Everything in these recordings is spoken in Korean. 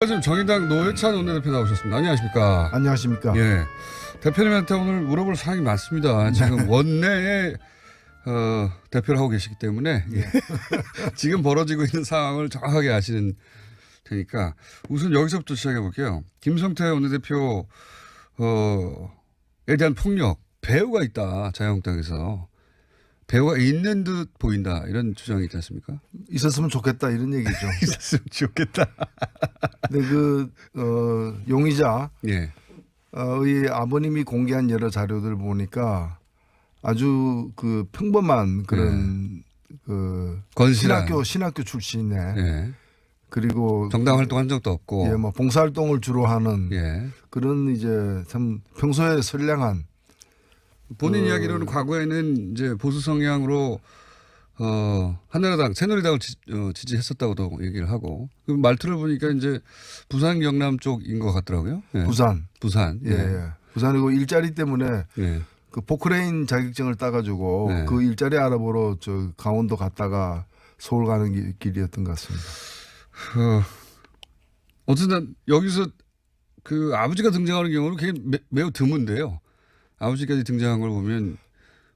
지금 정의당 노회찬 원내대표 나오셨습니다. 안녕하십니까? 안녕하십니까? 예. 대표님한테 오늘 물어볼 사항이 많습니다. 지금 원내에 대표를 하고 계시기 때문에 예. 지금 벌어지고 있는 상황을 정확하게 아시는 테니까 우선 여기서부터 시작해 볼게요. 김성태 원내대표에 대한 폭력, 배후가 있다. 자유한국당에서. 배후가 있는 듯 보인다. 이런 주장이 있지 않습니까? 있었으면 좋겠다 이런 얘기죠. 있었으면 좋겠다. 근데 용의자 예. 의 아버님이 공개한 여러 자료들 보니까 아주 그 평범한 그런 건실한 신학교 출신의 예. 그리고 정당 활동한 적도 없고 뭐 봉사활동을 주로 하는 예. 그런 이제 참 평소에 선량한 본인 이야기로는 과거에는 이제 보수 성향으로 한나라당, 새누리당을 지지했었다고도 얘기를 하고 그 말투를 보니까 이제 부산 경남 쪽인 것 같더라고요. 예. 부산. 예. 예. 부산이고 일자리 때문에 예. 그 포크레인 자격증을 따가지고 네. 그 일자리 알아보러 저 강원도 갔다가 서울 가는 길이었던 것 같습니다. 어쨌든 여기서 그 아버지가 등장하는 경우는 굉장히 매우 드문데요. 아버지까지 등장한 걸 보면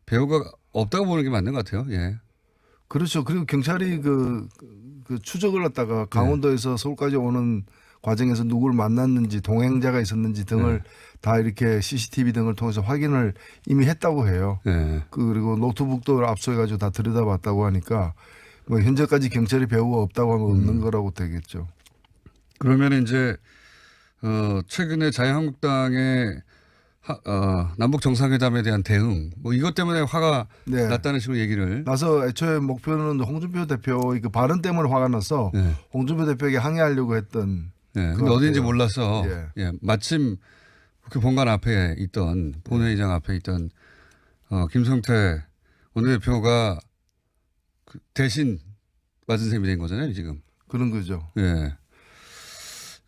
배우가 없다고 보는 게 맞는 것 같아요. 예. 그렇죠. 그리고 경찰이 그 추적을 했다가 강원도에서 서울까지 오는 과정에서 누구를 만났는지 동행자가 있었는지 등을 다 이렇게 CCTV 등을 통해서 확인을 이미 했다고 해요. 예. 그리고 노트북도 압수해가지고 다 들여다봤다고 하니까 뭐 현재까지 경찰이 배우가 없다고 하면 없는 거라고 되겠죠. 그러면 이제 최근에 자유한국당의 남북 정상회담에 대한 대응 뭐 이것 때문에 화가 네. 났다는 식으로 얘기를 나서 애초에 목표는 홍준표 대표의 그 발언 때문에 화가 나서 홍준표 대표에게 항의하려고 했던. 예. 근데 어딘지 같아요. 몰라서 예. 마침 국회 본관 앞에 있던 본회의장 앞에 있던 김성태 원내대표가 대신 맞은 셈이 된 거잖아요, 지금. 그런 거죠. 예.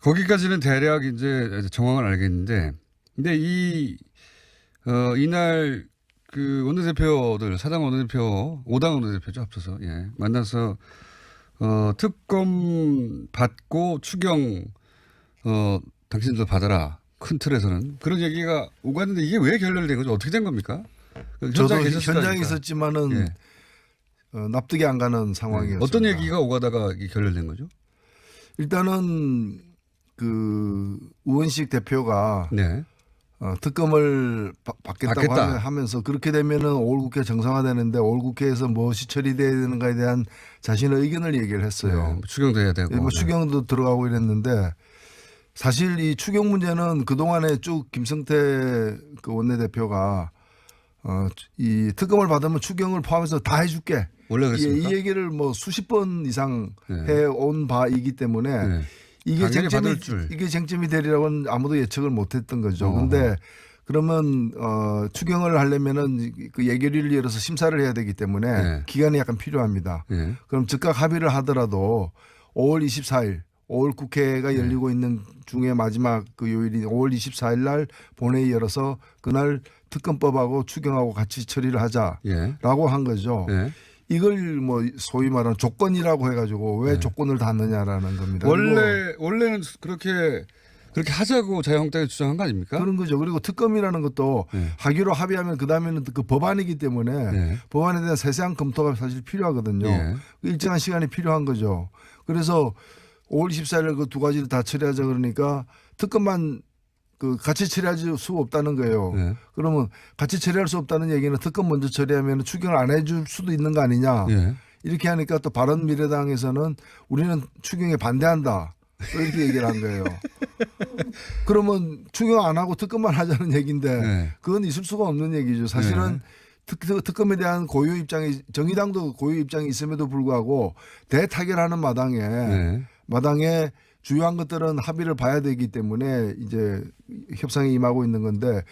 거기까지는 대략 이제 정황을 알겠는데, 근데 이날 그 원내대표들, 사당 원내대표, 5당 원내대표죠, 합쳐서, 예. 만나서, 특검 받고 추경, 당신도 받아라. 큰 틀에서는. 그런 얘기가 오갔는데 이게 왜 결렬된 거죠? 어떻게 된 겁니까? 저도 계셨으니까. 현장에 있었지만은 예. 납득이 안 가는 상황이었어요. 어떤 얘기가 오가다가 결렬된 거죠? 일단은 그 우원식 대표가 네. 특검을 받겠다고 받겠다. 하면서 그렇게 되면은 5월 국회 정상화되는데 5월 국회에서 무엇이 처리돼야 되는가에 대한 자신의 의견을 얘기를 했어요. 네. 추경도 해야 되고. 뭐 추경도 들어가고 이랬는데 사실 이 추경 문제는 그동안에 쭉 김성태 그 원내대표가 이 특검을 받으면 추경을 포함해서 다 해줄게. 원래 그랬습니까? 이 얘기를 뭐 수십 번 이상 해온 바이기 때문에 이게 쟁점이 되리라고는 아무도 예측을 못했던 거죠. 그런데 그러면 추경을 하려면은 그 예결위를 열어서 심사를 해야 되기 때문에 기간이 약간 필요합니다. 그럼 즉각 합의를 하더라도 5월 24일 5월 국회가 열리고 있는 중에 마지막 그 요일인 5월 24일 날 본회의 열어서 그날 특검법하고 추경하고 같이 처리를 하자라고 한 거죠. 이걸 뭐 소위 말하는 조건이라고 해가지고 왜 조건을 닫느냐라는 겁니다. 원래는 그렇게 하자고 자유한국당이 주장한 거 아닙니까? 그런 거죠. 그리고 특검이라는 것도 하기로 합의하면 그 다음에는 그 법안이기 때문에 법안에 대한 세세한 검토가 사실 필요하거든요. 일정한 시간이 필요한 거죠. 그래서 5월 24일 그 두 가지를 다 처리하자 그러니까 특검만 그 같이 처리할 수 없다는 거예요. 그러면 같이 처리할 수 없다는 얘기는 특검 먼저 처리하면 추경을 안 해줄 수도 있는 거 아니냐. 이렇게 하니까 또 바른미래당에서는 우리는 추경에 반대한다. 이렇게 얘기를 한 거예요. 그러면 추경 안 하고 특검만 하자는 얘기인데 그건 있을 수가 없는 얘기죠. 사실은 특검에 대한 고유 입장이 정의당도 고유 입장이 있음에도 불구하고 대타결하는 마당에 주요한 것들은 합의를 봐야 되기 때문에 이제 협상에 임하고 있는 건데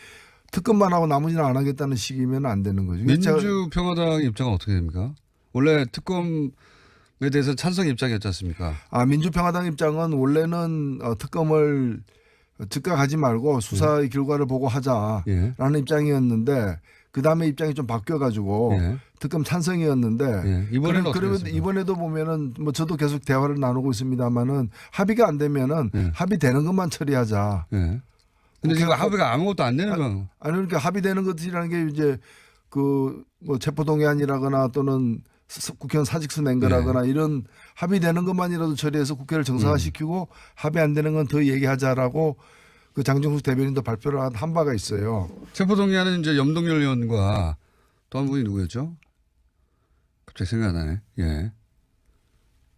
특검만 하고 나머지는 안 하겠다는 식이면 안 되는 거죠. 민주평화당 입장은 어떻게 됩니까? 원래 특검에 대해서 찬성 입장이었지 않습니까? 민주평화당 입장은 원래는 특검을 즉각 하지 말고 수사의 결과를 보고 하자라는 입장이었는데 그 다음에 입장이 좀 바뀌어가지고 예. 특검 찬성이었는데 예. 이번에는 어떻게 그러면 됐습니까? 이번에도 보면은 뭐 저도 계속 대화를 나누고 있습니다만은 합의가 안 되면은 예. 합의되는 것만 처리하자. 예. 근데 지금 합의가 아무것도 안 되는 건 아니 그러니까 합의되는 것이라는 게 이제 그 뭐 체포동의안이라거나 또는 국회의원 사직서 낸 거라거나 이런 합의되는 것만이라도 처리해서 국회를 정상화시키고 합의 안 되는 건 더 얘기하자라고 그 장정숙 대변인도 발표를 한 바가 있어요. 체포동의안은 이제 염동열 의원과 또 한 분이 누구였죠? 갑자기 생각 안 나네. 예.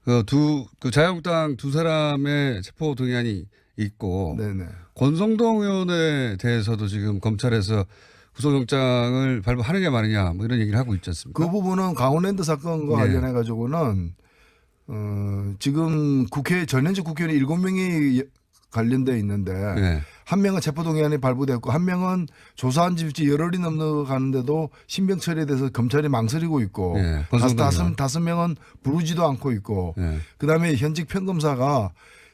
그 자유한국당 두 사람의 체포동의안이 있고 네네. 권성동 의원에 대해서도 지금 검찰에서 구속영장을 발부하느냐 마느냐 뭐 이런 얘기를 하고 있지 않습니까? 그 부분은 강원랜드 사건과 네. 관련해 가지고는 지금 전현직 국회의원이 7명이 관련돼 있는데 예. 한 명은 체포동의안이 발부됐고 한 명은 조사한 지 열흘이 넘어가는데도 신병 처리에 대해서 검찰이 망설이고 있고 예. 권성동 다섯 명은 부르지도 않고 있고 예. 그다음에 현직 평검사가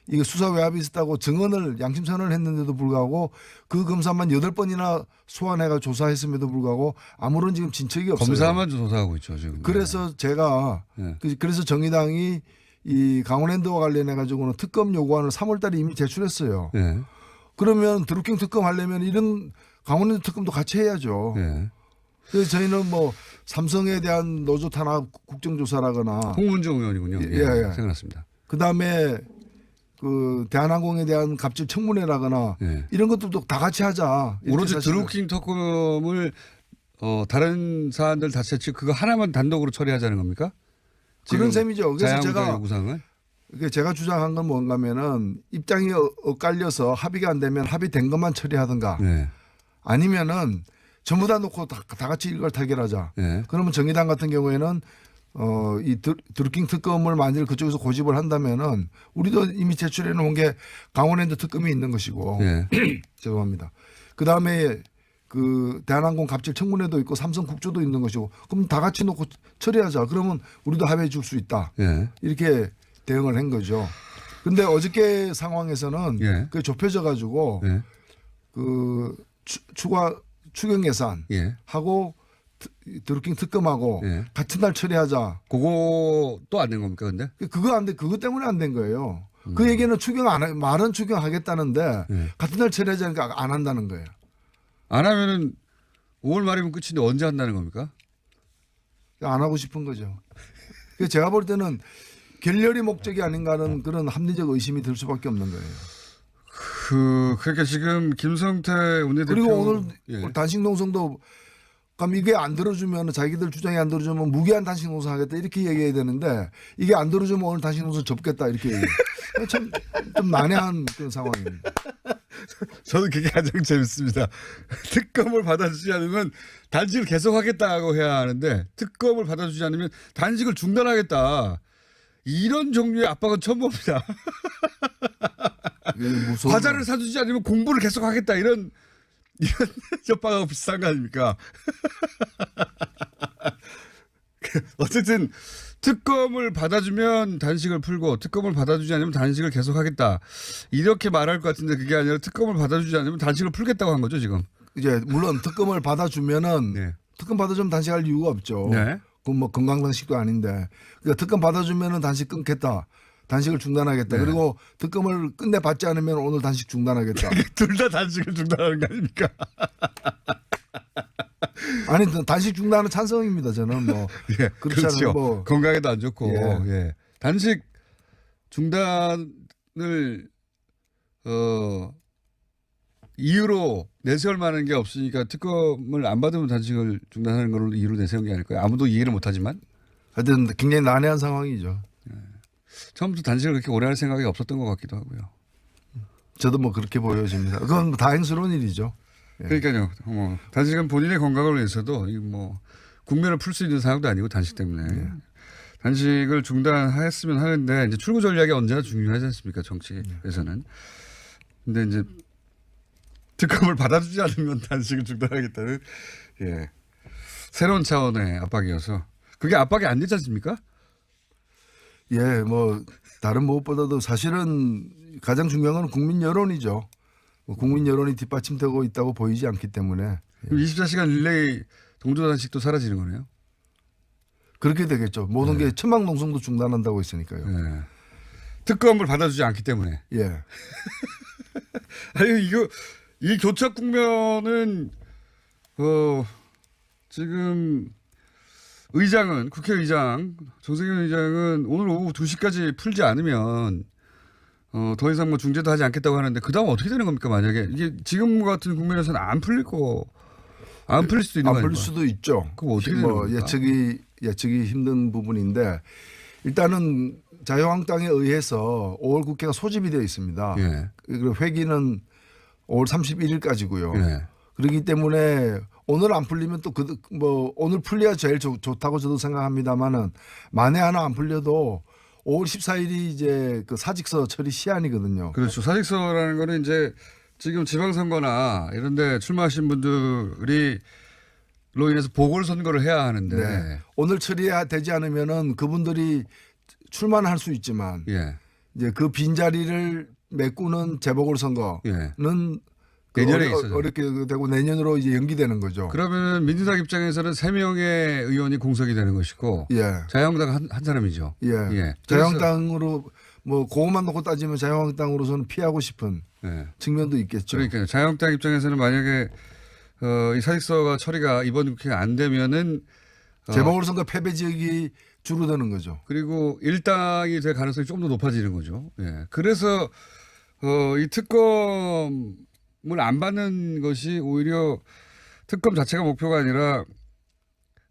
이거 수사 외압이 있었다고 증언을 양심 선언을 했는데도 불구하고 그 검사만 8번이나 소환해가 조사했음에도 불구하고 아무런 지금 진척이 없어요. 검사만 조사하고 있죠 지금. 그래서 제가 예. 그래서 정의당이 이 강원랜드와 관련해 가지고는 특검 요구안을 3월달에 이미 제출했어요. 예. 그러면 드루킹 특검 하려면 이런 강원랜드 특검도 같이 해야죠. 예. 그래서 저희는 뭐 삼성에 대한 노조 탄압 국정조사라거나 홍문정 의원이군요. 예, 예. 생각났습니다. 그 다음에 그 대한항공에 대한 갑질 청문회라거나 예. 이런 것들도 다 같이 하자. 이렇게 오로지 사실은. 드루킹 특검을 다른 사안들 다 채취 그거 하나만 단독으로 처리하자는 겁니까? 그런 셈이죠. 그래서 자유한국당 요구사항을 제가 주장한 건 뭔가면은 입장이 엇갈려서 합의가 안 되면 합의된 것만 처리하든가 네. 아니면은 전부 다 놓고 다 같이 이걸 타결하자. 네. 그러면 정의당 같은 경우에는 이 드루킹 특검을 만일 그쪽에서 고집을 한다면은 우리도 이미 제출해 놓은 게 강원랜드 특검이 있는 것이고 네. 죄송합니다. 그 다음에 그 대한항공 갑질 청문회도 있고 삼성 국조도 있는 것이고 그럼 다 같이 놓고 처리하자. 그러면 우리도 합의해 줄 수 있다. 네. 이렇게 대응을 한 거죠. 근데 어저께 상황에서는 예. 그게 좁혀져 가지고 예. 그 추경 예산 예. 하고 드루킹 특검하고 예. 같은 날 처리하자. 그것도 안 된 겁니까 근데? 그거 안 돼. 그것 때문에 안 된 거예요. 그 얘기는 말은 추경하겠다는데 예. 같은 날 처리하자니까 안 한다는 거예요. 안 하면은 5월 말이면 끝인데 언제 한다는 겁니까? 안 하고 싶은 거죠. 그래서 제가 볼 때는 결렬이 목적이 아닌가 하는 그런 합리적 의심이 들 수밖에 없는 거예요. 그러니까 지금 김성태 원내대표 그리고 오늘 예. 단식 농성도 그럼 이게 안 들어주면 자기들 주장이 안 들어주면 무기한 단식 농성 하겠다 이렇게 얘기해야 되는데 이게 안 들어주면 오늘 단식 농성 접겠다 이렇게 얘기해요. 좀 난해한 그런 상황입니다. 저는 그게 가장 재밌습니다. 특검을 받아주지 않으면 단식을 계속하겠다고 해야 하는데 특검을 받아주지 않으면 단식을 중단하겠다. 이런 종류의 압박은 처음 봅니다. 과자를 사주지 않으면 공부를 계속하겠다. 이런 협박하고 비슷한 거 아닙니까? 어쨌든 특검을 받아주면 단식을 풀고 특검을 받아주지 않으면 단식을 계속하겠다. 이렇게 말할 것 같은데 그게 아니라 특검을 받아주지 않으면 단식을 풀겠다고 한 거죠 지금. 이제 물론 특검을 받아주면은 네. 특검 받아주면 단식할 이유가 없죠. 네. 그건 뭐 건강 단식도 아닌데 그러니까 특검 받아주면은 단식 끊겠다. 단식을 중단하겠다. 네. 그리고 특검을 끝내 받지 않으면 오늘 단식 중단하겠다. 둘 다 단식을 중단하는 거 아닙니까? 아니 단식 중단은 찬성입니다. 저는 뭐 예, 그렇지 그렇죠. 않으면 뭐 건강에도 안 좋고 예. 예. 단식 중단을 이유로 내세울 만한 게 없으니까 특검을 안 받으면 단식을 중단하는 걸 이유로 내세운 게 아닐까요? 아무도 이해를 못하지만 하여튼 굉장히 난해한 상황이죠. 처음부터 단식을 그렇게 오래 할 생각이 없었던 것 같기도 하고요. 저도 뭐 그렇게 보여집니다. 그건 뭐 다행스러운 일이죠. 예. 그러니까요. 단식은 본인의 건강을 위해서도 뭐 국면을 풀 수 있는 상황도 아니고 단식 때문에 단식을 중단했으면 하는데 이제 출구 전략이 언제나 중요하지 않습니까? 정치에서는. 근데 이제 특검을 받아주지 않으면 단식을 중단하겠다는 예. 새로운 차원의 압박이어서 그게 압박이 안 되지 않습니까? 예, 뭐 다른 무엇보다도 사실은 가장 중요한 건 국민 여론이죠. 국민 여론이 뒷받침되고 있다고 보이지 않기 때문에 24시간 릴레이 동조단식도 사라지는 거네요. 그렇게 되겠죠. 모든 게 천막농성도 중단한다고 했으니까요. 네. 특검을 받아주지 않기 때문에. 예. 아니 이 교착 국면은 지금 의장은 국회의장 정세균 의장은 오늘 오후 2시까지 풀지 않으면 더 이상 뭐 중재도 하지 않겠다고 하는데 그 다음 어떻게 되는 겁니까 만약에 이게 지금 같은 국면에서는 안 풀릴 수도 있는 거 아닙니까? 안 풀릴 수도 있죠. 그럼 어떻게 되는 겁니까? 예측이 힘든 부분인데 일단은 자유한국당에 의해서 5월 국회가 소집이 되어 있습니다. 예. 그리고 회기는 5월 31일까지고요. 예. 그렇기 때문에 오늘 안 풀리면 또 오늘 풀려야 제일 좋다고 저도 생각합니다만은 만에 하나 안 풀려도 5월 14일이 이제 그 사직서 처리 시한이거든요. 그렇죠. 사직서라는 거는 이제 지금 지방선거나 이런 데 출마하신 분들이 로 인해서 보궐선거를 해야 하는데 네. 오늘 처리되지 않으면은 그분들이 출마는 할 수 있지만 예. 이제 그 빈자리를 메꾸는 재보궐선거는 예. 내년에 있어요. 어렵게 되고 내년으로 이제 연기되는 거죠. 그러면 민주당 입장에서는 3명의 의원이 공석이 되는 것이고 예. 자유한국당 한 사람이죠. 예. 예. 자유한국당으로 뭐 그것만 놓고 따지면 자유한국당으로서는 피하고 싶은 예. 측면도 있겠죠. 그러니까요. 자유한국당 입장에서는 만약에 이 사직서가 처리가 이번 국회가 안 되면은 재보궐선거 패배 지역이 줄어드는 거죠. 그리고 일당이 될 가능성이 좀 더 높아지는 거죠. 예. 그래서 이 특검을 안 받는 것이 오히려 특검 자체가 목표가 아니라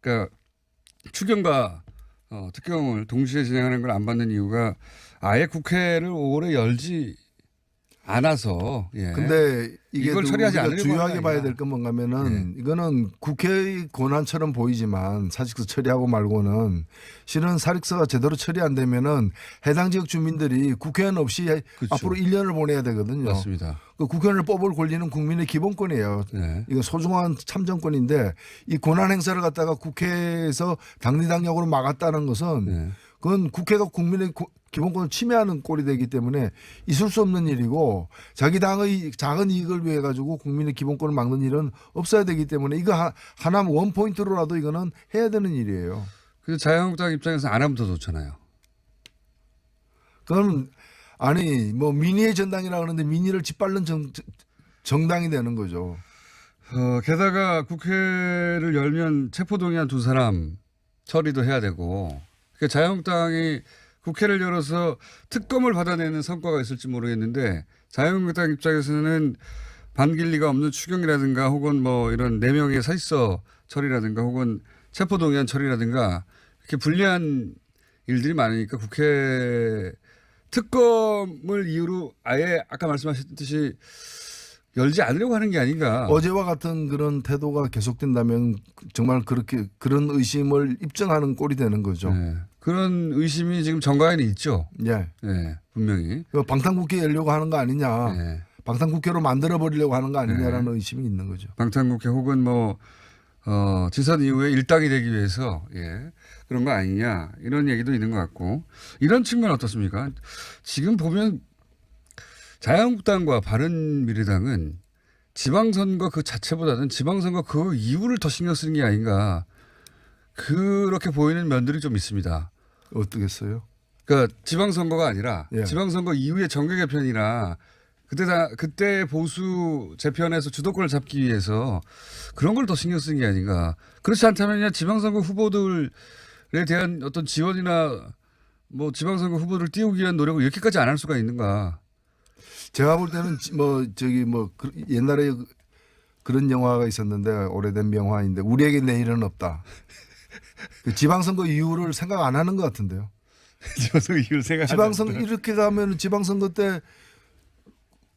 그러니까 추경과 특검을 동시에 진행하는 걸 안 받는 이유가 아예 국회를 올해 열지 않아서. 예. 근데 이게 이걸 처리하지 않으려고 주요하게 하는 게 봐야 아니라. 될 건 뭔가면은 이거는 국회의 권한처럼 보이지만 사직서 처리하고 말고는 실은 사직서가 제대로 처리 안 되면은 해당 지역 주민들이 국회의원 없이 그렇죠. 앞으로 1년을 보내야 되거든요. 맞습니다. 그 국회의원을 뽑을 권리는 국민의 기본권이에요. 네. 이건 소중한 참정권인데 이 권한 행사를 갖다가 국회에서 당리당략으로 막았다는 것은 네. 그건 국회가 국민의 기본권을 침해하는 꼴이 되기 때문에 있을 수 없는 일이고 자기 당의 작은 이익을 위해 가지고 국민의 기본권을 막는 일은 없어야 되기 때문에 이거 하나 원 포인트로라도 이거는 해야 되는 일이에요. 그래서 자유한국당 입장에서 안 하면 더 좋잖아요. 그건 아니 뭐 민의의 전당이라 그러는데 민의를 짓밟는 정당이 되는 거죠. 게다가 국회를 열면 체포동의안 2사람 처리도 해야 되고 그러니까 자유한국당이 국회를 열어서 특검을 받아내는 성과가 있을지 모르겠는데 자유한국당 입장에서는 반길리가 없는 추경이라든가 혹은 뭐 이런 4명의 사직서 처리라든가 혹은 체포동의안 처리라든가 이렇게 불리한 일들이 많으니까 국회 특검을 이유로 아예 아까 말씀하셨듯이 열지 않으려고 하는 게 아닌가. 어제와 같은 그런 태도가 계속된다면 정말 그런 의심을 입증하는 꼴이 되는 거죠. 네. 그런 의심이 지금 정가에는 있죠. 예. 네, 분명히. 방탄국회 열려고 하는 거 아니냐. 네. 방탄국회로 만들어 버리려고 하는 거 아니냐라는 의심이 있는 거죠. 방탄국회 혹은 뭐 지선 이후에 일당이 되기 위해서 그런 거 아니냐 이런 얘기도 있는 것 같고 이런 측면 어떻습니까? 지금 보면 자유한국당과 바른미래당은 지방선거 그 자체보다는 지방선거 그 이후를 더 신경 쓰는 게 아닌가 그렇게 보이는 면들이 좀 있습니다. 어떻겠어요? 그러니까 지방선거가 아니라 예. 지방선거 이후의 정계 개편이나 그때 보수 재편에서 주도권을 잡기 위해서 그런 걸 더 신경 쓰는 게 아닌가. 그렇지 않다면 그냥 지방선거 후보들에 대한 어떤 지원이나 뭐 지방선거 후보를 띄우기 위한 노력을 이렇게까지 안 할 수가 있는가. 제가 볼 때는 옛날에 그런 영화가 있었는데 오래된 명화인데 우리에게 내일은 없다. 그 지방선거 이후를 생각 안 하는 것 같은데요. 지방선거 이후를 생각하지 지방선거 이렇게 가면 지방선거 때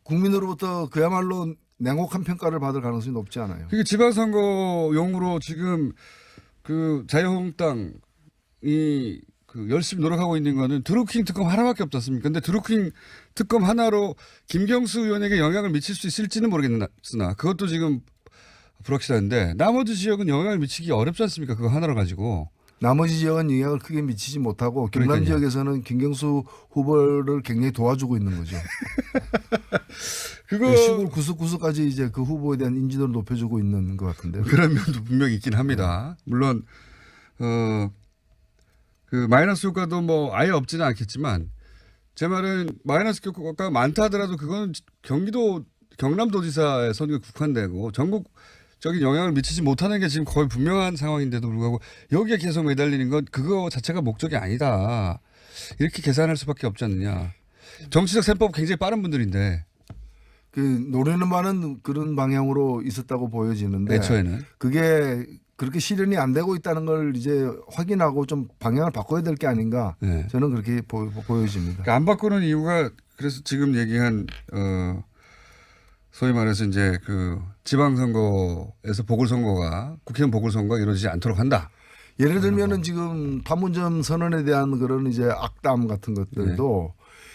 국민으로부터 그야말로 냉혹한 평가를 받을 가능성이 높지 않아요. 그게 지방선거용으로 지금 그 자유한국당이 그 열심히 노력하고 있는 거는 드루킹 특검 하나밖에 없지 않습니까? 근데 드루킹 특검 하나로 김경수 의원에게 영향을 미칠 수 있을지는 모르겠으나 그것도 지금 불확실한데 나머지 지역은 영향을 미치기 어렵지 않습니까? 그거 하나로 가지고. 나머지 지역은 영향을 크게 미치지 못하고 경남 그러니까요. 지역에서는 김경수 후보를 굉장히 도와주고 있는 거죠. 그거 시골 구석구석까지 이제 그 후보에 대한 인지도를 높여주고 있는 것 같은데요. 그런 면도 분명히 있긴 합니다. 물론 그 마이너스 효과도 뭐 아예 없지는 않겠지만 제 말은 마이너스 효과가 많다 하더라도 그건 경남도지사의 선거에 국한되고 전국적인 영향을 미치지 못하는 게 지금 거의 분명한 상황인데도 불구하고 여기에 계속 매달리는 건 그거 자체가 목적이 아니다. 이렇게 계산할 수밖에 없지 않느냐. 정치적 셈법 굉장히 빠른 분들인데. 그 노리는 바는 그런 방향으로 있었다고 보여지는데 애초에는. 그게 그렇게 실현이 안 되고 있다는 걸 이제 확인하고 좀 방향을 바꿔야 될 게 아닌가 네. 저는 그렇게 보여집니다. 그러니까 안 바꾸는 이유가 그래서 지금 얘기한 소위 말해서 이제 그 지방선거에서 보궐선거가 국회의원 보궐선거가 이루어지지 않도록 한다. 예를 들면은 지금 판문점 선언에 대한 그런 이제 악담 같은 것들도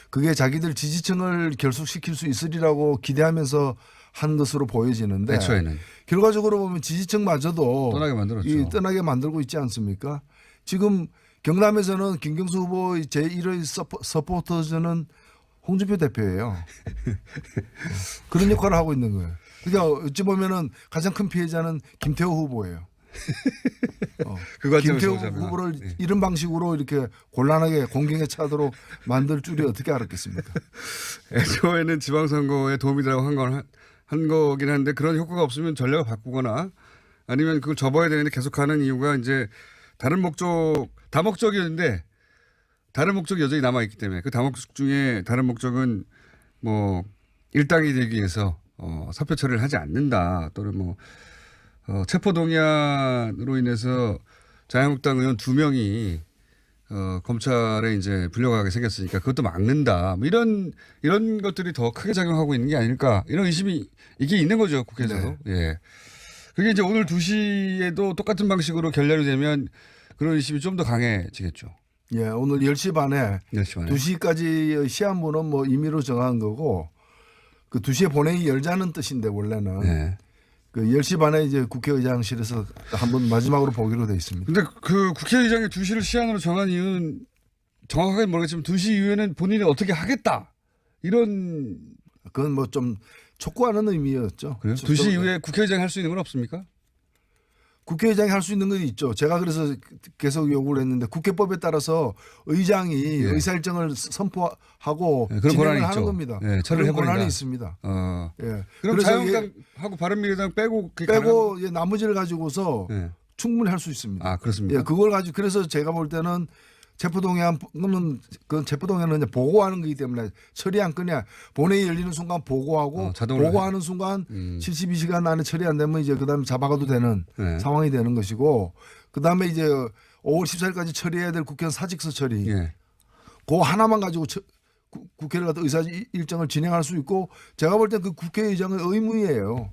그게 자기들 지지층을 결속시킬 수 있으리라고 기대하면서 한 것으로 보여지는데 애초에는. 결과적으로 보면 지지층마저도 떠나게 만들었죠. 떠나게 만들고 있지 않습니까? 지금 경남에서는 김경수 후보 제1의 서포터즈는 홍준표 대표예요. 그런 역할을 하고 있는 거예요. 그러니까 어찌 보면은 가장 큰 피해자는 김태호 후보예요. 김태호 후보를 이런 방식으로 이렇게 곤란하게 공경에 차도록 만들 줄이 어떻게 알았겠습니까? 애초에는 지방선거에 도움이 되라고 한 거긴 한데 그런 효과가 없으면 전략을 바꾸거나 아니면 그걸 접어야 되는데 계속 가는 이유가 이제 다목적이었는데 다른 목적이 여전히 남아있기 때문에 그 다목적 중에 다른 목적은 뭐 일당이 되기 위해서 사표 처리를 하지 않는다 또는 뭐 체포동의안으로 인해서 자유한국당 의원 2명이 검찰에 이제 불려가게 생겼으니까 그것도 막는다. 뭐 이런 것들이 더 크게 작용하고 있는 게 아닐까. 이런 의심이 이게 있는 거죠. 국회에서도. 네. 예. 그게 이제 오늘 2시에도 똑같은 방식으로 결렬이 되면 그런 의심이 좀 더 강해지겠죠. 예, 오늘 10시 반에 2시까지 시한부는 뭐 임의로 정한 거고 그 2시에 본회의 열자는 뜻인데 원래는. 네. 그 10시 반에 이제 국회의장실에서 한번 마지막으로 보기로 돼 있습니다. 근데 그 국회의장이 2시를 시한으로 정한 이유는 정확하게 모르겠지만 2시 이후에는 본인이 어떻게 하겠다. 이런. 그건 뭐 좀 촉구하는 의미였죠. 그래요? 2시 이후에 국회의장이 할 수 있는 건 없습니까? 국회의장이 할 수 있는 건 있죠. 제가 그래서 계속 요구를 했는데 국회법에 따라서 의장이 의사일정을 선포하고 그런 진행을 하는 있죠. 겁니다. 그런 권한이 있습니다. 예. 그럼 자유한국당하고 바른미래당 빼고 나머지를 가지고서 충분히 할 수 있습니다. 아, 그렇습니까? 예, 그걸 가지고 그래서 제가 볼 때는 체포동의안은 그 체포동의안은 이제 보고하는 거기 때문에 처리 안 끄냐 본회의 열리는 순간 보고하고 보고하는 순간 72시간 안에 처리 안 되면 이제 그다음에 잡아가도 되는 상황이 되는 것이고 그다음에 이제 5월 14일까지 처리해야 될 국회의원 사직서 처리 그 하나만 가지고 국회를 갖다 의사 일정을 진행할 수 있고 제가 볼 때 그 국회의장의 의무예요.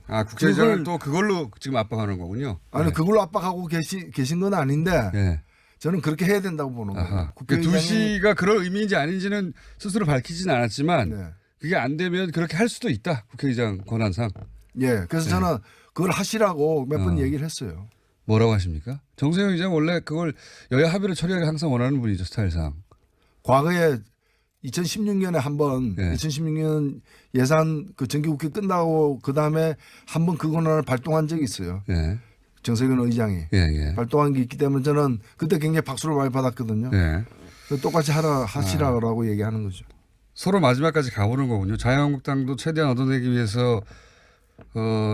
아 국회의장은 또 그걸로 지금 압박하는 거군요. 아니 그걸로 압박하고 계신 건 아닌데. 저는 그렇게 해야 된다고 보는 거예요. 국회의장이 2시가 그럴 의미인지 아닌지는 스스로 밝히지는 않았지만 그게 안 되면 그렇게 할 수도 있다. 국회의장 권한상. 예. 그래서 저는 그걸 하시라고 몇 번 얘기를 했어요. 뭐라고 하십니까? 정세영 의장 원래 그걸 여야 합의를 처리하기 항상 원하는 분이죠. 스타일상. 과거에 2016년에 한번 2016년 예산 그 정기국회 끝나고 그다음에 한번 그 권한을 발동한 적이 있어요. 정세균 의장이 발동한 게 있기 때문에 저는 그때 굉장히 박수를 많이 받았거든요. 똑같이 하시라고 얘기하는 거죠. 서로 마지막까지 가보는 거군요. 자유한국당도 최대한 얻어내기 위해서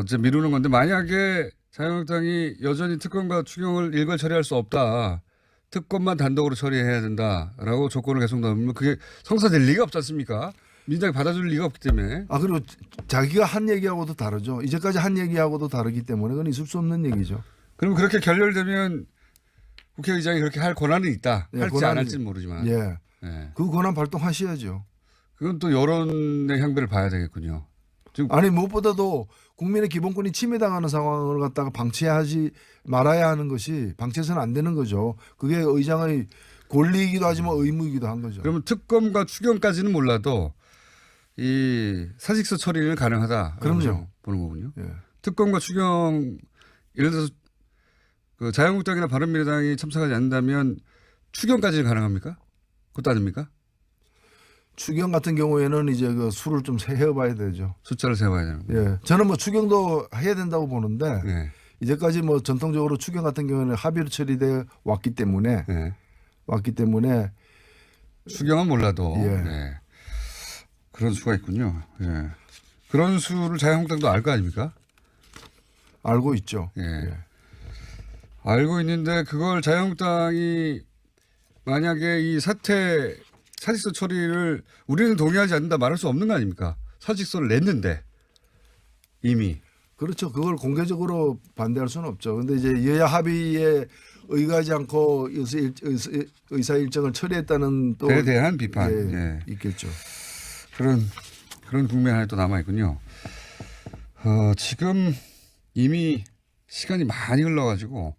이제 미루는 건데 만약에 자유한국당이 여전히 특검과 추경을 일괄 처리할 수 없다. 특검만 단독으로 처리해야 된다라고 조건을 계속 넣으면 그게 성사될 리가 없지 않습니까? 민주당이 받아줄 리가 없기 때문에. 아 그리고 자기가 한 얘기하고도 다르죠. 이제까지 한 얘기하고도 다르기 때문에 그건 있을 수 없는 얘기죠. 그럼 그렇게 결렬되면 국회의장이 그렇게 할 권한은 있다. 할지 안 할지는 모르지만. 그 권한 발동하셔야죠. 그건 또 여론의 향배를 봐야 되겠군요. 지금 아니 무엇보다도 국민의 기본권이 침해당하는 상황을 갖다가 방치하지 말아야 하는 것이 방치해서는 안 되는 거죠. 그게 의장의 권리이기도 하지만 의무이기도 한 거죠. 그러면 특검과 추경까지는 몰라도 이 사직서 처리는 가능하다. 그럼요. 보는 거군요. 특검과 추경 예를 들어서 그 자유한국당이나 바른미래당이 참석하지 않는다면 추경까지는 가능합니까? 그것도 아닙니까? 추경 같은 경우에는 이제 그 수를 좀 세어봐야 되죠. 숫자를 세워야 되는 거예요. 예, 저는 뭐 추경도 해야 된다고 보는데 네. 이제까지 뭐 전통적으로 추경 같은 경우에는 합의로 처리돼 왔기 때문에 네. 추경은 몰라도 예. 네. 그런 수가 있군요. 예. 그런 수를 자유한국당도 알 거 아닙니까? 알고 있죠. 예. 예. 알고 있는데 그걸 자유한국당이 만약에 이 사직서 처리를 우리는 동의하지 않는다 말할 수 없는 거 아닙니까? 사직서를 냈는데 이미. 그렇죠. 그걸 공개적으로 반대할 수는 없죠. 그런데 이제 여야 합의에 의거하지 않고 의사 일정을 처리했다는 또 그에 대한 비판. 예, 예. 있겠죠. 그런 국면 안에 또 남아 있군요. 지금 이미 시간이 많이 흘러가지고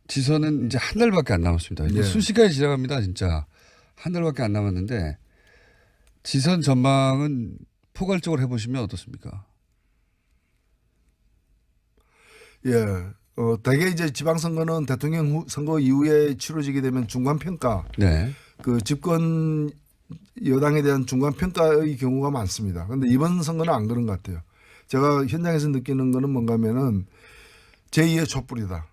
지선은 이제 한 달밖에 안 남았습니다. 이제 네. 순식간에 지나갑니다. 진짜 한 달밖에 안 남았는데 지선 전망은 포괄적으로 해보시면 어떻습니까? 예. 대개 이제 지방선거는 대통령 선거 이후에 치러지게 되면 중간평가, 네. 그 집권 여당에 대한 중간평가의 경우가 많습니다. 그런데 이번 선거는 안 그런 것 같아요. 제가 현장에서 느끼는 거는 뭔가 하면은 제2의 촛불이다.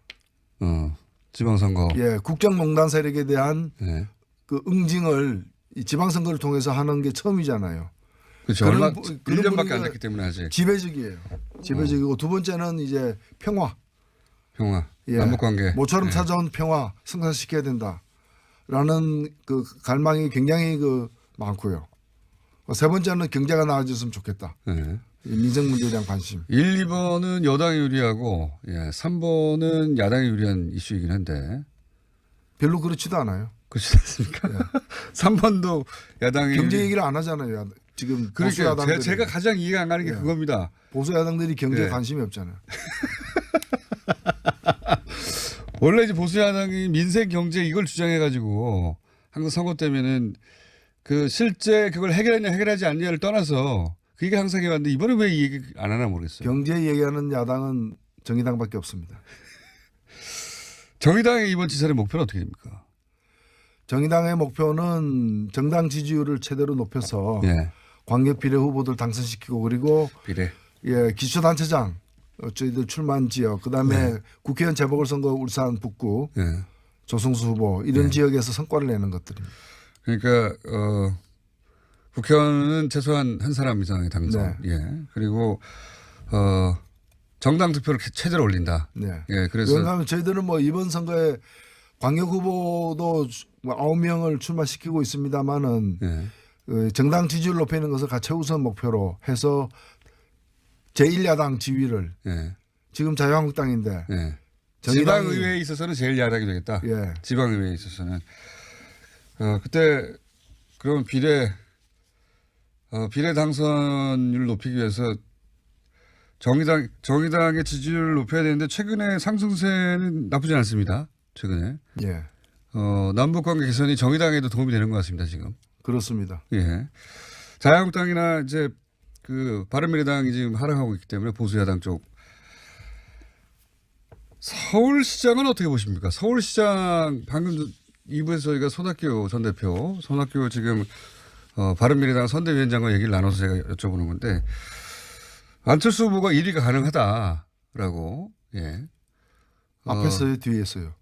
지방선거. 예. 국정농단 세력에 대한 네. 그 응징을 이 지방선거를 통해서 하는 게 처음이잖아요. 그렇죠. 그런 얼마 그런 1년밖에 안 분위기가 됐기 때문에 아직. 지배적이에요. 지배적이고 두 번째는 이제 평화. 예. 남북관계. 모처럼 예. 찾아온 평화 성사시켜야 된다라는 그 갈망이 굉장히 그 많고요. 세 번째는 경제가 나아졌으면 좋겠다. 예. 민생 문제에 대한 관심. 1, 2번은 여당이 유리하고 3번은 야당이 유리한 이슈이긴 한데 별로 그렇지도 않아요. 그렇지 않습니까? 3번도 야당이 경제 얘기를 안 하잖아요. 지금 보수 그러니까 야당들이. 제가 가장 이해가 안 가는 게 예. 그겁니다. 보수 야당들이 경제에 예. 관심이 없잖아요. 원래 이제 보수 야당이 민생 경제 이걸 주장해가지고 한국 선거 때면은 그 실제 그걸 해결했냐 해결하지 않냐를 떠나서 그게 항상 해왔는데 이번에 왜 이 얘기 안 하나 모르겠어요. 경제 얘기하는 야당은 정의당밖에 없습니다. 정의당의 이번 지사의 목표는 어떻게 됩니까? 정의당의 목표는 정당 지지율을 최대로 높여서 예. 광역 비례 후보들 당선시키고 그리고 비례. 예, 기초단체장 저희들 출마한 지역 그다음에 국회의원 재보궐선거 울산 북구 예. 조성수 후보 이런 지역에서 성과를 내는 것들입니다. 그러니까 국회의원은 최소한 한 사람 이상의 당선. 네. 예. 그리고 정당 득표를 최대로 올린다. 네. 예. 그래서 왜냐하면 저희들은 뭐 이번 선거에 광역 후보도 9명을 출마시키고 있습니다만은 예. 그 정당 지지율 높이는 것을 최우선 목표로 해서 제1야당 지위를 예. 지금 자유한국당인데 예. 정의당이- 지방의회에 있어서는 제일 야당이 되겠다. 예. 지방의회에 있어서는 그때 그럼 비례 당선율 높이기 위해서 정의당의 지지율을 높여야 되는데 최근에 상승세는 나쁘지 않습니다. 최근에 예. 남북관계 개선이 정의당에도 도움이 되는 것 같습니다. 지금. 그렇습니다. 예. 자유한국당이나 이제 그 바른미래당이 지금 하락하고 있기 때문에 보수야당 쪽. 서울시장은 어떻게 보십니까? 서울시장 방금 2부에서 저희가 손학규 전 대표, 손학규 지금 바른미래당 선대위원장과 얘기를 나눠서 제가 여쭤보는 건데 안철수 후보가 1위가 가능하다라고. 예. 앞에서요, 뒤에서요.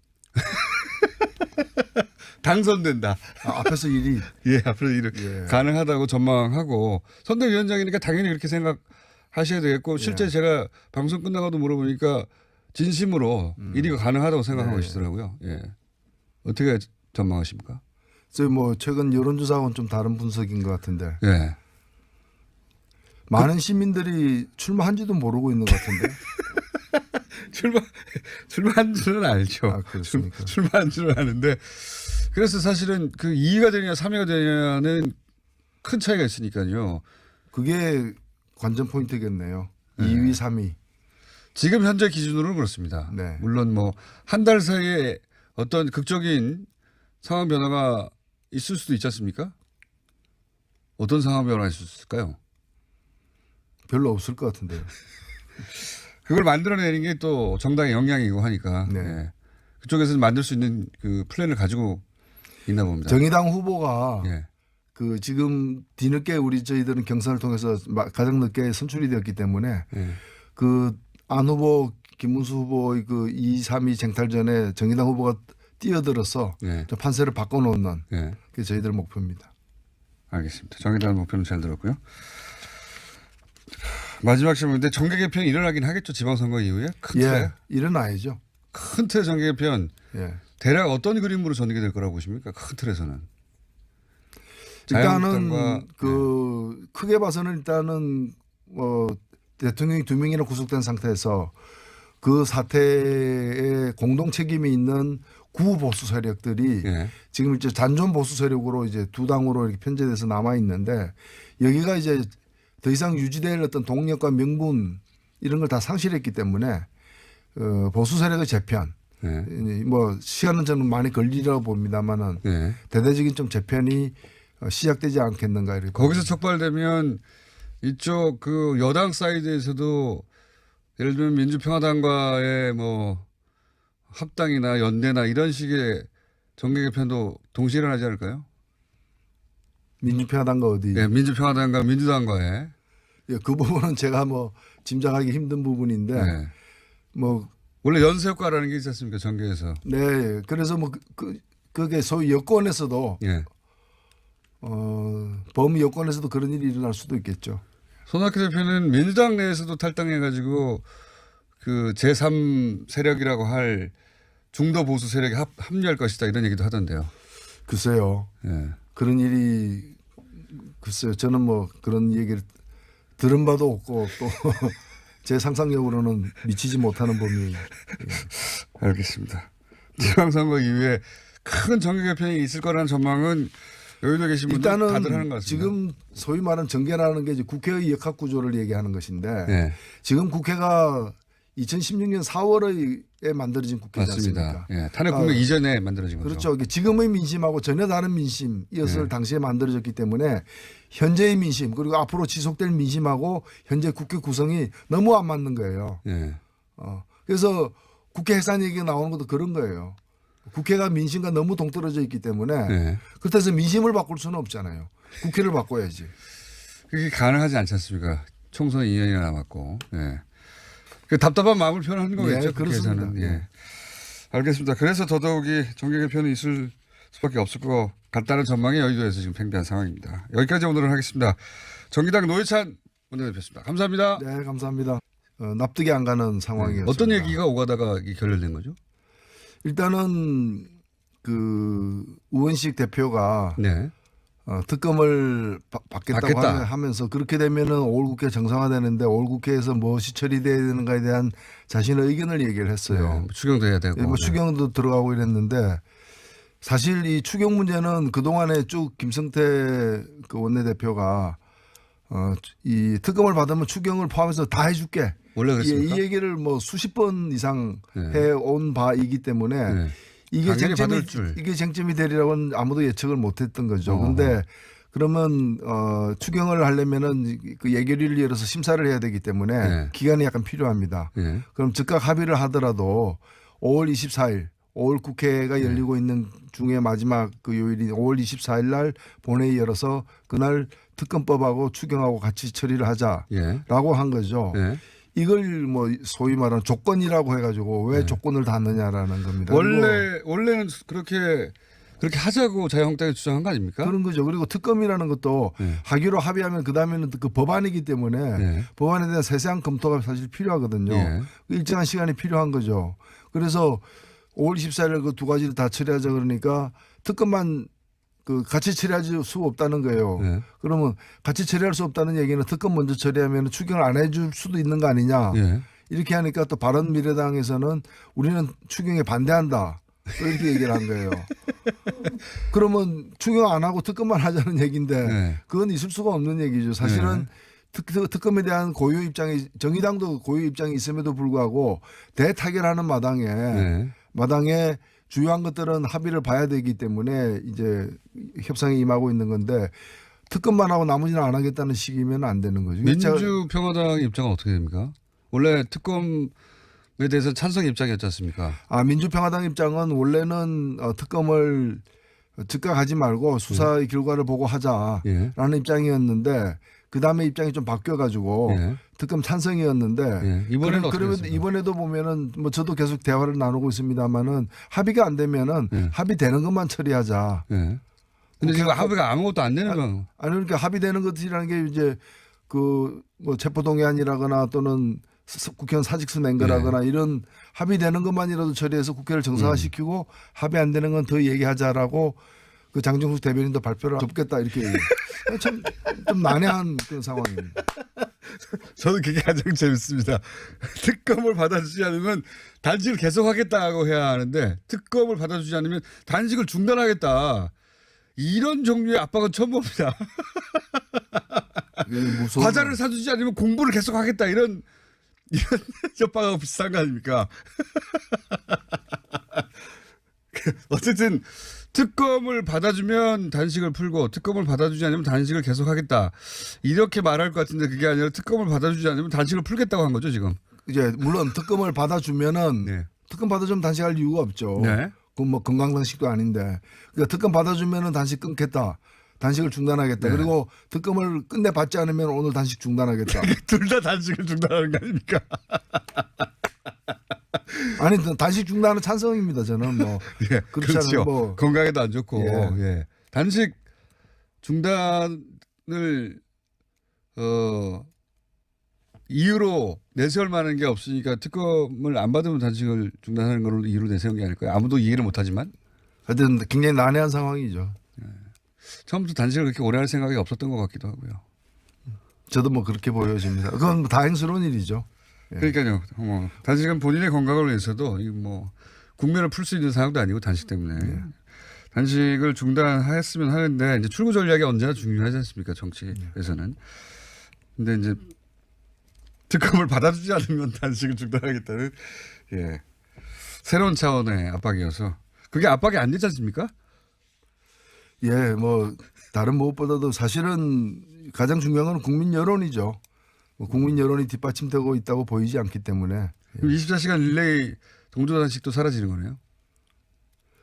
당선된다. 앞에서 1위. 예, 앞으로 일을 예. 가능하다고 전망하고 선대위원장이니까 당연히 그렇게 생각하셔야 되겠고 실제 제가 방송 끝나고도 물어보니까 진심으로 1위가 가능하다고 생각하고 계시더라고요. 예. 어떻게 전망하십니까? 저희 뭐 최근 여론조사하고는 좀 다른 분석인 것 같은데 예. 많은 시민들이 출마한지도 모르고 있는 것 같은데. 출마한 줄은 알죠. 아, 그렇습니까? 출마한 줄은 아는데 그래서 사실은 그 2위가 되냐 3위가 되냐는 큰 차이가 있으니까요. 그게 관전 포인트겠네요. 2위, 3위. 지금 현재 기준으로는 그렇습니다. 네. 물론 뭐 한 달 사이에 어떤 극적인 상황 변화가 있을 수도 있지 않습니까? 어떤 상황 변화가 있을 수 있을까요? 별로 없을 것 같은데요. 그걸 만들어내는 게 또 정당의 역량이고 하니까 네. 그쪽에서 만들 수 있는 그 플랜을 가지고 있나 봅니다. 정의당 후보가 예. 그 지금 뒤늦게 저희들은 경선을 통해서 가장 늦게 선출이 되었기 때문에 그 안 후보 김문수 후보의 그 2, 3위 쟁탈 전에 정의당 후보가 뛰어들어서 좀 판세를 바꿔놓는 그게 저희들 목표입니다. 알겠습니다. 정의당 목표는 잘 들었고요. 마지막 질문인데 정계 개편이 일어나긴 하겠죠. 지방선거 이후에 큰 틀에. 일어나야죠. 큰 틀의 정계 개편. 대략 어떤 그림으로 전개될 거라고 보십니까? 큰 틀에서는. 일단은 그 크게 봐서는 일단은 대통령이 2명이나 구속된 상태에서 그 사태에 공동 책임이 있는 구보수 세력들이 지금 이제 잔존 보수 세력으로 이제 두 당으로 이렇게 편제돼서 남아 있는데 여기가 이제 더 이상 유지될 어떤 동력과 명분 이런 걸 다 상실했기 때문에 보수 세력의 재편 뭐 시간은 저는 많이 걸리라고 봅니다만은 대대적인 좀 재편이 시작되지 않겠는가 이렇게. 거기서 촉발되면 이쪽 그 여당 사이드에서도 예를 들면 민주평화당과의 뭐 합당이나 연대나 이런 식의 정계 개편도 동시에 일어나지 않을까요? 민주평화당과 어디? 네, 민주평화당과 민주당과의. 그 부분은 제가 뭐 짐작하기 힘든 부분인데 뭐 원래 연쇄 효과라는 게 있지 않습니까? 정계에서. 네, 그래서 뭐 그게 소위 여권에서도 범위 여권에서도 그런 일이 일어날 수도 있겠죠. 손학규 대표는 민주당 내에서도 탈당해가지고 그 제3 세력이라고 할 중도 보수 세력에 합류할 것이다 이런 얘기도 하던데요. 글쎄요. 그런 일이 글쎄요. 저는 뭐 그런 얘기를 들은 바도 없고 또 제 상상력으로는 미치지 못하는 범위. 알겠습니다. 지방선거 이후에 큰 정계 개편이 있을 거라는 전망은 여기도 계신 분들 다들 하는 것 같습니다. 지금 소위 말하는 정계라는 게 이제 국회의 역학 구조를 얘기하는 것인데 지금 국회가 2016년 4월에 만들어진 국회지 않습니까? 탄핵 국면 이전에 만들어진 거죠. 그렇죠. 지금의 민심하고 전혀 다른 민심이었을 당시에 만들어졌기 때문에 현재의 민심 그리고 앞으로 지속될 민심하고 현재 국회 구성이 너무 안 맞는 거예요. 그래서 국회 해산 얘기가 나오는 것도 그런 거예요. 국회가 민심과 너무 동떨어져 있기 때문에 그렇다고 민심을 바꿀 수는 없잖아요. 국회를 바꿔야지. 그게 가능하지 않지 않습니까? 총선 2년이나 남았고. 그 답답한 마음을 표현하는 거겠죠. 그렇습니다. 알겠습니다. 그래서 더더욱이 정계 개편이 있을 수밖에 없을 것 같다는 전망이 여의도에서 지금 팽배한 상황입니다. 여기까지 오늘은 하겠습니다. 정의당 노회찬 원내대표였습니다. 감사합니다. 네, 감사합니다. 납득이 안 가는 상황이었습니다. 어떤 얘기가 오가다가 결렬된 거죠? 일단은 그 우원식 대표가 특검을 받겠다고 하면서 그렇게 되면은 올 국회 정상화되는데 올 국회에서 무엇이 처리돼야 되는가에 대한 자신의 의견을 얘기를 했어요. 추경도 해야 되고. 뭐 추경도 들어가고 이랬는데 사실 이 추경 문제는 그동안에 쭉 김성태 그 원내대표가 이 특검을 받으면 추경을 포함해서 다 해줄게. 원래 그랬습니까? 이 얘기를 뭐 수십 번 이상 해온 바이기 때문에 이게 쟁점이 되리라고는 아무도 예측을 못했던 거죠. 그런데 그러면 추경을 하려면은 그 예결위를 열어서 심사를 해야 되기 때문에 기간이 약간 필요합니다. 그럼 즉각 합의를 하더라도 5월 24일 5월 국회가 열리고 있는 중에 마지막 그 요일인 5월 24일 날 본회의 열어서 그날 특검법하고 추경하고 같이 처리를 하자라고 한 거죠. 이걸 뭐 소위 말하는 조건이라고 해가지고 왜 조건을 닫느냐라는 겁니다. 원래는 그렇게 하자고 자유한국당이 주장한 거 아닙니까? 그런 거죠. 그리고 특검이라는 것도 하기로 합의하면 그 다음에는 그 법안이기 때문에 법안에 대한 세세한 검토가 사실 필요하거든요. 일정한 시간이 필요한 거죠. 그래서 5월 24일 그 두 가지를 다 처리하자 그러니까 특검만 그 같이 처리할 수 없다는 거예요. 그러면 같이 처리할 수 없다는 얘기는 특검 먼저 처리하면 추경을 안 해줄 수도 있는 거 아니냐. 이렇게 하니까 또 바른미래당에서는 우리는 추경에 반대한다. 이렇게 얘기를 한 거예요. 그러면 추경 안 하고 특검만 하자는 얘기인데 그건 있을 수가 없는 얘기죠. 사실은 특검에 대한 고유 입장이 정의당도 고유 입장이 있음에도 불구하고 대타결하는 마당에 주요한 것들은 합의를 봐야 되기 때문에 이제 협상에 임하고 있는 건데 특검만 하고 나머지는 안 하겠다는 식이면 안 되는 거죠. 민주평화당 입장은 어떻게 됩니까? 원래 특검에 대해서 찬성 입장이었지 않습니까? 민주평화당 입장은 원래는 특검을 즉각 하지 말고 수사의 결과를 보고 하자라는 예. 입장이었는데 그 다음에 입장이 좀 바뀌어가지고 예. 특검 찬성이었는데 예. 이번에는 어떻게 그러면 됐습니까? 이번에도 보면은 뭐 저도 계속 대화를 나누고 있습니다만은 합의가 안 되면은 예. 합의되는 것만 처리하자. 예. 근데 지금 합의가 아무것도 안 되는 거. 아니 그러니까 합의되는 것이라는 게 이제 그 뭐 체포동의안이라거나 또는 국회의원 사직서 낸 거라거나 이런 합의되는 것만이라도 처리해서 국회를 정상화시키고 합의 안 되는 건 더 얘기하자라고 그 장정숙 대변인도 발표를 접겠다 이렇게 참 좀 난해한 그런 상황입니다. 저는 그게 가장 재밌습니다. 특검을 받아주지 않으면 단식을 계속하겠다고 해야 하는데 특검을 받아주지 않으면 단식을 중단하겠다. 이런 종류의 압박은 처음 봅니다. 과자를 사주지 않으면 공부를 계속하겠다. 이런 협박하고 비슷한 거 아닙니까? 어쨌든 특검을 받아주면 단식을 풀고 특검을 받아주지 않으면 단식을 계속하겠다. 이렇게 말할 것 같은데 그게 아니라 특검을 받아주지 않으면 단식을 풀겠다고 한 거죠 지금. 이제 물론 특검을 받아주면은 네. 특검 받아주면 단식할 이유가 없죠. 네. 그건 뭐 건강단식도 아닌데 그러니까 특검 받아주면은 단식 끊겠다. 단식을 중단하겠다. 네. 그리고 특검을 끝내 받지 않으면 오늘 단식 중단하겠다. 둘 다 단식을 중단하는 거 아닙니까? 아니 단식 중단은 찬성입니다. 저는 뭐 예, 그렇지 그렇죠. 않으면 뭐 건강에도 안 좋고 예. 예. 단식 중단을 이유로 내세울 만한 게 없으니까 특검을 안 받으면 단식을 중단하는 걸로 이유로 내세운 게 아닐까요? 아무도 이해를 못하지만 하여튼 굉장히 난해한 상황이죠. 처음부터 단식을 그렇게 오래 할 생각이 없었던 것 같기도 하고요. 저도 뭐 그렇게 보여집니다. 그건 뭐 다행스러운 일이죠. 예. 그러니까요. 단식은 본인의 건강을 위해서도 국면을 풀 수 있는 상황도 아니고 단식 때문에 예. 단식을 중단했으면 하는데 이제 출구 전략이 언제나 중요하지 않습니까? 정치에서는. 근데 이제 특검을 받아주지 않으면 단식을 중단하겠다는 새로운 차원의 압박이어서 그게 압박이 안 되지 않습니까? 예, 뭐 다른 무엇보다도 사실은 가장 중요한 건 국민 여론이죠. 뭐 국민 여론이 뒷받침되고 있다고 보이지 않기 때문에 그럼 24시간 릴레이 동조 단식도 사라지는 거네요.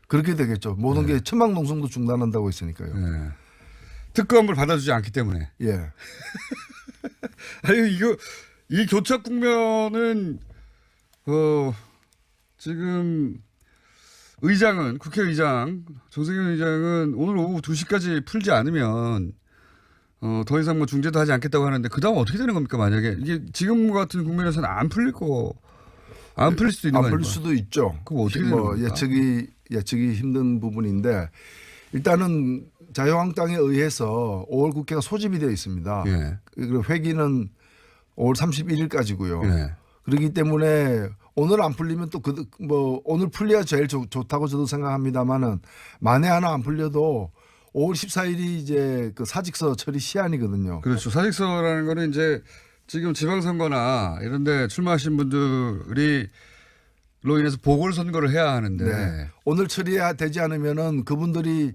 그렇게 되겠죠. 모든 게 천막 농성도 중단한다고 했으니까요. 네. 특검을 받아주지 않기 때문에. 예. 아니 이 교착 국면은 지금 국회의장 정세균 의장은 오늘 오후 2시까지 풀지 않으면 더 이상 뭐 중재도 하지 않겠다고 하는데 그 다음 어떻게 되는 겁니까? 만약에 이게 지금 같은 국면에서는 안 풀릴 수도 있는 거 안 풀릴 아닙니까? 수도 있죠. 그럼 어떻게 되는 뭐 겁니까? 예측이 힘든 부분인데 일단은 자유한국당에 의해서 5월 국회가 소집이 되어 있습니다. 예. 그리고 회기는 5월 31일까지고요. 예. 그렇기 때문에 오늘 안 풀리면 또 오늘 풀려야 제일 좋다고 저도 생각합니다만은 만에 하나 안 풀려도 5월 14일이 이제 그 사직서 처리 시한이거든요. 그렇죠. 사직서라는 거는 이제 지금 지방선거나 이런 데 출마하신 분들이 로 인해서 보궐선거를 해야 하는데 네. 오늘 처리해야 되지 않으면은 그분들이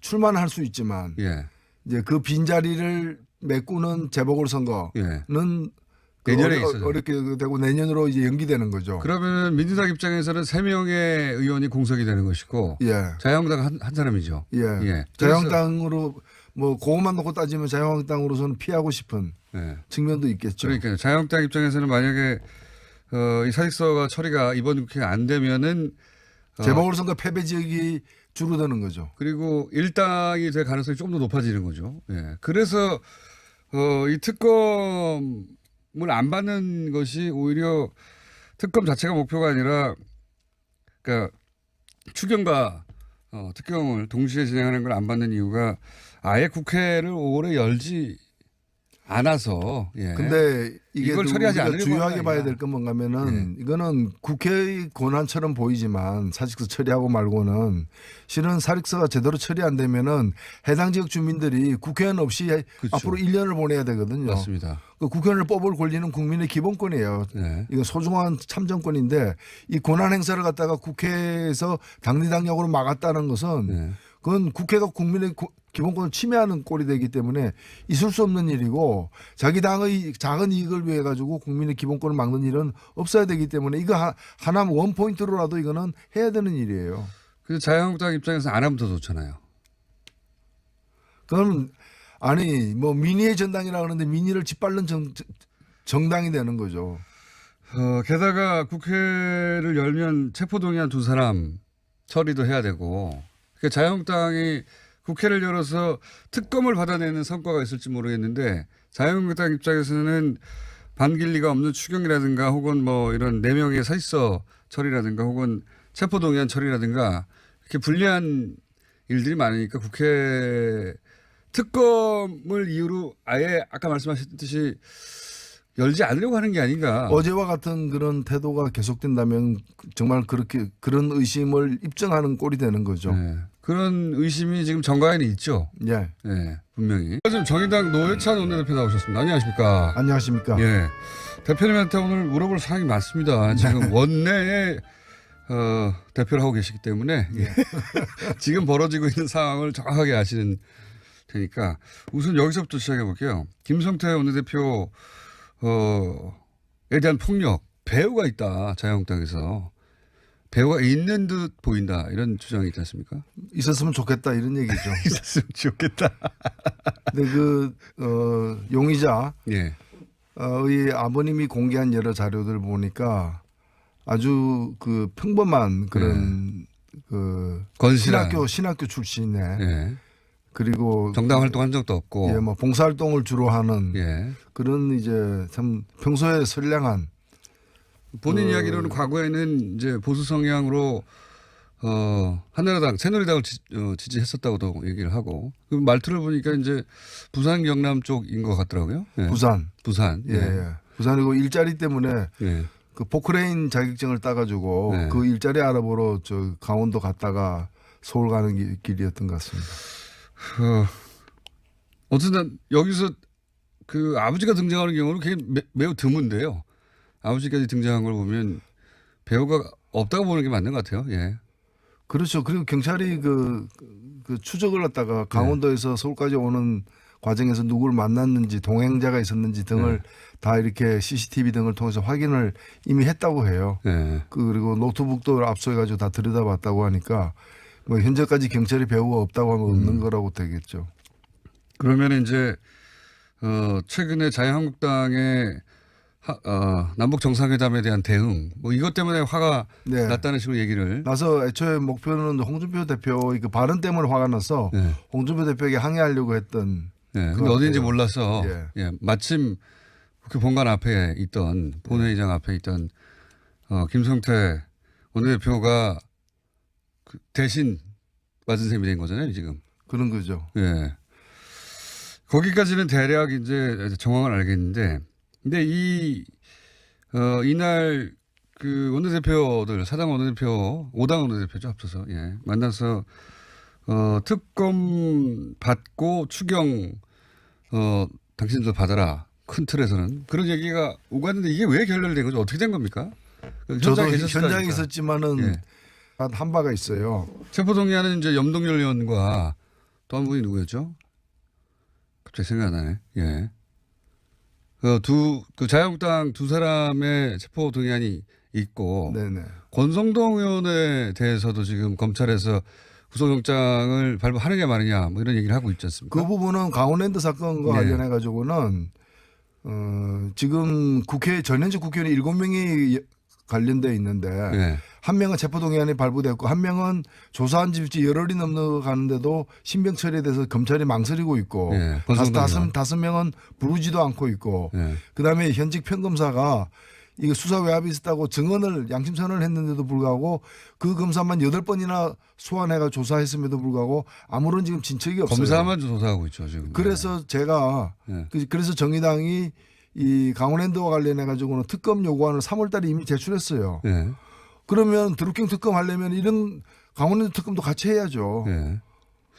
출마는 할 수 있지만 예. 이제 그 빈자리를 메꾸는 재보궐선거는 예. 내년에 있어요. 어렵게 되고 내년으로 이제 연기되는 거죠. 그러면 민주당 입장에서는 3명의 의원이 공석이 되는 것이고 예. 자유한국당 한 사람이죠. 예. 예. 자유한국당으로 뭐 그것만 놓고 따지면 자유한국당으로서는 피하고 싶은 예. 측면도 있겠죠. 그러니까요. 자유한국당 입장에서는 만약에 이 사직서가 처리가 이번 국회가 안 되면은 재보궐선거 패배 지역이 줄어드는 거죠. 그리고 일당이 될 가능성이 좀 더 높아지는 거죠. 예. 그래서 이 특검을 안 받는 것이 오히려 특검 자체가 목표가 아니라 그러니까 추경과 특검을 동시에 진행하는 걸 안 받는 이유가 아예 국회를 5월에 열지 않아서. 예. 근데 이게 이걸 처리하지 우리가 않으려고 중요하게 하는 게 봐야 아니라. 될 건 뭔가면은 이거는 국회의 권한처럼 보이지만 사직서 처리하고 말고는 실은 사직서가 제대로 처리 안 되면은 해당 지역 주민들이 국회의원 없이 그렇죠. 앞으로 1년을 보내야 되거든요. 맞습니다. 그 국회의원을 뽑을 권리는 국민의 기본권이에요. 네. 이건 소중한 참정권인데 이 권한 행사를 갖다가 국회에서 당리당략으로 막았다는 것은 네. 그건 국회가 국민의 기본권을 침해하는 꼴이 되기 때문에 있을 수 없는 일이고 자기 당의 작은 이익을 위해 가지고 국민의 기본권을 막는 일은 없어야 되기 때문에 이거 하나 원 포인트로라도 이거는 해야 되는 일이에요. 그래서 자유한국당 입장에서 안 하면 더 좋잖아요. 그건 아니 뭐 민의의 전당이라 그러는데 민의를 짓밟는 정당이 되는 거죠. 게다가 국회를 열면 체포동의안 2사람 처리도 해야 되고, 그러니까 자유한국당이 국회를 열어서 특검을 받아내는 성과가 있을지 모르겠는데, 자유한국당 입장에서는 반길리가 없는 추경이라든가 혹은 뭐 이런 4명의 사실서 처리라든가 혹은 체포동의안 처리라든가 이렇게 불리한 일들이 많으니까 국회 특검을 이유로 아예 아까 말씀하셨듯이 열지 않으려고 하는 게 아닌가. 어제와 같은 그런 태도가 계속된다면 정말 그런 의심을 입증하는 꼴이 되는 거죠. 네. 그런 의심이 지금 정가에는 있죠. 예. 네, 분명히. 지금 정의당 노회찬 원내대표 나오셨습니다. 안녕하십니까. 안녕하십니까. 예. 대표님한테 오늘 물어볼 사항이 많습니다. 지금 원내에 대표를 하고 계시기 때문에 지금 벌어지고 있는 상황을 정확하게 아시는 테니까 우선 여기서부터 시작해 볼게요. 김성태 원내대표에 대한 폭력, 배후가 있다. 자유한국당에서. 배후가 있는 듯 보인다. 이런 주장이 있지 않습니까? 있었으면 좋겠다 이런 얘기죠. 있었으면 좋겠다. 근데 용의자 예. 의 아버님이 공개한 여러 자료들 보니까 아주 그 평범한 그런 건실한. 신학교 출신의 예. 그리고 정당 활동한 적도 없고. 예, 뭐 봉사활동을 주로 하는 예. 그런 이제 참 평소에 선량한 본인 이야기로는 과거에는 이제 보수 성향으로 한나라당, 새누리당을 지지했었다고도 얘기를 하고 그 말투를 보니까 이제 부산 경남 쪽인 것 같더라고요. 예. 부산. 예. 예. 부산이고 일자리 때문에 예. 그 포크레인 자격증을 따가지고 네. 그 일자리 알아보러 저 강원도 갔다가 서울 가는 길이었던 것 같습니다. 어쨌든 여기서 그 아버지가 등장하는 경우는 굉장히 매우 드문데요. 아버지까지 등장한 걸 보면 배우가 없다고 보는 게 맞는 것 같아요. 예. 그렇죠. 그리고 경찰이 그 추적을 했다가 강원도에서 서울까지 오는 과정에서 누구를 만났는지 동행자가 있었는지 등을 다 이렇게 CCTV 등을 통해서 확인을 이미 했다고 해요. 예. 그리고 노트북도 압수해가지고 다 들여다봤다고 하니까 뭐 현재까지 경찰이 배우가 없다고 하면 없는 거라고 되겠죠. 그러면 이제 최근에 자유한국당의 남북 정상회담에 대한 대응, 뭐 이것 때문에 화가 났다는 식으로 얘기를. 나서 애초에 목표는 홍준표 대표의 그 발언 때문에 화가 나서 홍준표 대표에게 항의하려고 했던. 네. 근데 어딘지 몰라서 예. 마침 국회 본관 앞에 있던 본회의장 앞에 있던 김성태 원내대표가 대신 맞은 셈이 된 거잖아요, 지금. 그런 거죠. 예. 거기까지는 대략 이제 정황을 알겠는데, 근데 이날 그 원내대표들, 4당 원내대표, 5당 원내대표죠, 합쳐서, 예. 만나서, 특검 받고 추경, 당신도 받아라. 큰 틀에서는. 그런 얘기가 오갔는데 이게 왜 결렬된 거죠? 어떻게 된 겁니까? 저도 현장에 있었지만은 한 바가 있어요. 체포동의안은 이제 염동열 의원과 또 한 분이 누구였죠? 갑자기 생각 안 나네. 예. 그 자유한국당 2사람의 체포동의안이 있고. 네네. 권성동 의원에 대해서도 지금 검찰에서 구속영장을 발부하느냐 마느냐 뭐 이런 얘기를 하고 있지 않습니까? 그 부분은 강원랜드 사건과 관련해 가지고는 지금 전현직 국회의원 7명이 관련돼 있는데 한 명은 체포동의안이 발부됐고 한 명은 조사한 지 열흘이 넘어가는데도 신병 처리에 대해서 검찰이 망설이고 있고 다섯 명은 부르지도 않고 있고 그다음에 현직 평검사가 이게 수사 외압이 있었다고 증언을 양심 선언을 했는데도 불구하고 그 검사만 8번이나 소환해가 조사했음에도 불구하고 아무런 지금 진척이 없어요. 검사만 조사하고 있죠 지금. 그래서 제가 그래서 정의당이 이 강원랜드와 관련해 가지고는 특검 요구안을 3월달에 이미 제출했어요. 그러면 드루킹 특검 하려면 이런 강원랜드 특검도 같이 해야죠.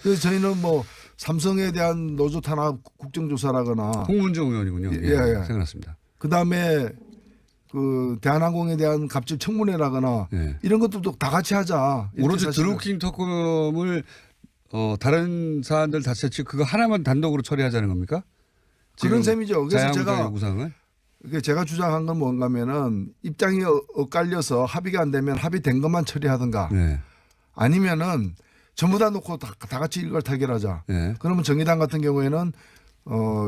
그래서 저희는 뭐 삼성에 대한 노조 탄압 국정조사라거나 홍문종 의원이군요. 생각났습니다. 그다음에 그 대한항공에 대한 갑질 청문회라거나 이런 것들도 다 같이 하자. 오로지 드루킹 특검을 다른 사안들 다 채취 그거 하나만 단독으로 처리하자는 겁니까? 그런 셈이죠. 그래서 제가 주장한 건 뭔가면은 입장이 엇갈려서 합의가 안 되면 합의된 것만 처리하든가 아니면은 전부 다 놓고 다 같이 이걸 타결하자. 예. 그러면 정의당 같은 경우에는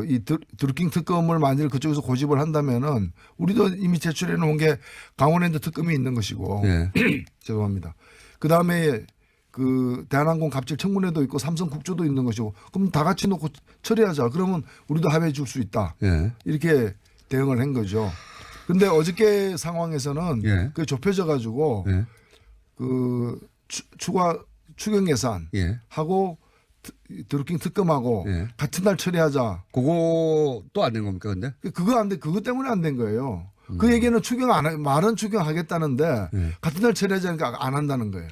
이 드루킹 특검을 만일 그쪽에서 고집을 한다면은 우리도 이미 제출해 놓은 게 강원랜드 특검이 있는 것이고 예. 죄송합니다. 그 다음에 그 대한항공 갑질 청문회도 있고 삼성 국조도 있는 것이고 그럼 다 같이 놓고 처리하자. 그러면 우리도 합의해 줄 수 있다. 예. 이렇게 대응을 한 거죠. 근데 어저께 상황에서는 예. 그게 좁혀져 가지고 예. 그 추가 추경 예산 예. 하고 드루킹 특검하고 예. 같은 날 처리하자. 그것도 안 된 겁니까, 근데? 그거 안 돼. 그것 때문에 안 된 거예요. 그 얘기는 추경 말은 추경하겠다는데 같은 날 처리하자니까 안 한다는 거예요.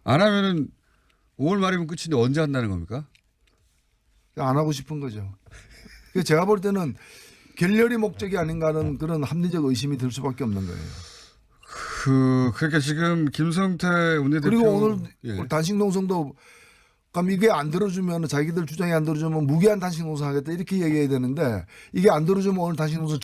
안 하면은 5월 말이면 끝인데 언제 한다는 겁니까? 안 하고 싶은 거죠. 그래서 제가 볼 때는 결렬이 목적이 아닌가 하는 그런 합리적 의심이 들 수밖에 없는 거예요. 그러니까 지금 김성태 원내대표 그리고 오늘 예. 단식 농성도 그럼 이게 안 들어주면 자기들 주장이 안 들어주면 무기한 단식 농성 하겠다 이렇게 얘기해야 되는데 이게 안 들어주면 오늘 단식 농성